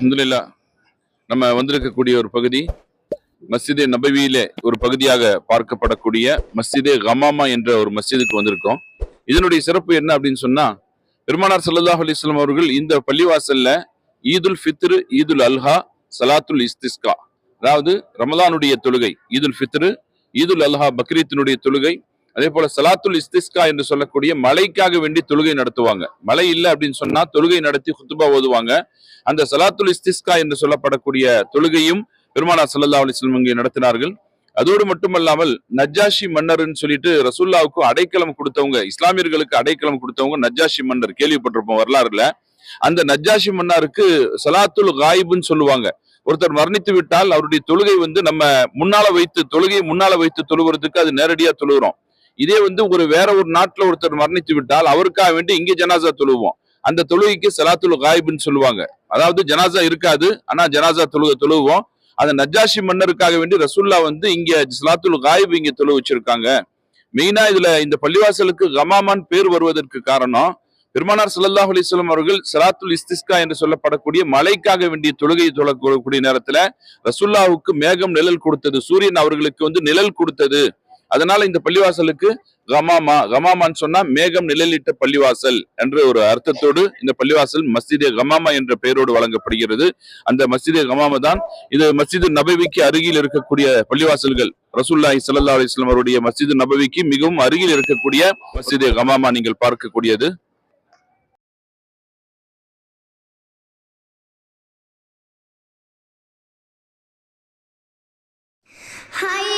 அல்ஹம்துலில்லாஹ். நம்ம வந்திருக்கக்கூடிய ஒரு பகுதி மஸ்ஜிதே நபவியிலே ஒரு பகுதியாக பார்க்கப்படக்கூடிய மஸ்ஜிதே கமாமா என்ற ஒரு மஸ்ஜிதுக்கு வந்திருக்கோம். இதனுடைய சிறப்பு என்ன அப்படின்னு சொன்னா, பெருமானார் ஸல்லல்லாஹு அலைஹி வஸல்லம் அவர்கள் இந்த பள்ளிவாசல்ல ஈதுல் ஃபித்ர், ஈதுல் அல்ஹா, ஸலாத்துல் இஸ்திஸ்கா, அதாவது ரமலானுடைய தொழுகை, ஈதுல் ஃபித்ர், ஈதுல் அல்ஹா பக்ரீத்தினுடைய தொழுகை, அதே போல ஸலாத்துல் இஸ்திஸ்கா என்று சொல்லக்கூடிய மழைக்காக வேண்டி தொழுகை நடத்துவாங்க. மழை இல்லை அப்படின்னு சொன்னா தொழுகை நடத்தி குத்துபா ஓதுவாங்க. அந்த ஸலாத்துல் இஸ்திஸ்கா என்று சொல்லப்படக்கூடிய தொழுகையும் பெருமானார் ஸல்லல்லாஹு அலைஹி வஸல்லம் இங்கே நடத்தினார்கள். அதோடு மட்டுமல்லாமல் நஜ்ஜாஷி மன்னர்னு சொல்லிட்டு ரசூல்லாவுக்கு அடைக்கலம் கொடுத்தவங்க, இஸ்லாமியர்களுக்கு அடைக்கலம் கொடுத்தவங்க நஜ்ஜாஷி மன்னர், கேள்விப்பட்டிருப்போம் வரலாறுல. அந்த நஜ்ஜாஷி மன்னருக்கு ஸலாத்துல் காயிப்னு சொல்லுவாங்க. ஒருத்தர் மரணித்து விட்டால் அவருடைய தொழுகை நம்ம முன்னால வைத்து தொழுகையை முன்னால வைத்து தொழுகிறதுக்கு அது நேரடியா தொழுகிறோம். இதே ஒரு வேற ஒரு நாட்டுல ஒருத்தர் மரணித்து விட்டால் அவருக்காக வேண்டி இங்கே ஜனாசா தொழுவோம். அந்த தொழுகைக்கு ஸலாத்துல் காயிப்னு சொல்லுவாங்க. அதாவது ஜனாசா இருக்காது, ஆனா ஜனாசா தொழுவோம். அந்த நஜ்ஜாஷி மன்னருக்காக வேண்டி ரசூல்லா இங்க ஸலாத்துல் காயிப் இங்க தொழு வச்சிருக்காங்க. மெயினா இதுல இந்த பள்ளிவாசலுக்கு கமாமான் பேர் வருவதற்கு காரணம், பெருமானார் ஸல்லல்லாஹு அலைஹி வஸல்லம் அவர்கள் ஸலாத்துல் இஸ்திஸ்கா என்று சொல்லப்படக்கூடிய மழைக்காக வேண்டிய தொழுகையை தொழக்கூடிய நேரத்துல ரசூல்லாவுக்கு மேகம் நிழல் கொடுத்தது, சூரியன் அவர்களுக்கு நிழல் கொடுத்தது. அதனால இந்த பள்ளிவாசலுக்கு கமாமான்னு சொன்னா மேகம் நிழலிட்ட பள்ளிவாசல் என்ற ஒரு அர்த்தத்தோடு இந்த பள்ளிவாசல் மஸ்ஜிதே கமாமா என்ற பெயரோடு வழங்கப்படுகிறது. அந்த மஸ்ஜிதே கமாமா தான் இது மஸ்ஜிது நபவிக்கு அருகில் இருக்கக்கூடிய பள்ளிவாசல்கள். ரசூலுல்லாஹி ஸல்லல்லாஹு அலைஹி வஸல்லம் அவருடைய மஸ்ஜிது நபவிக்கு மிகவும் அருகில் இருக்கக்கூடிய மஸ்ஜிதே கமாமா நீங்கள் பார்க்கக்கூடியது. Hi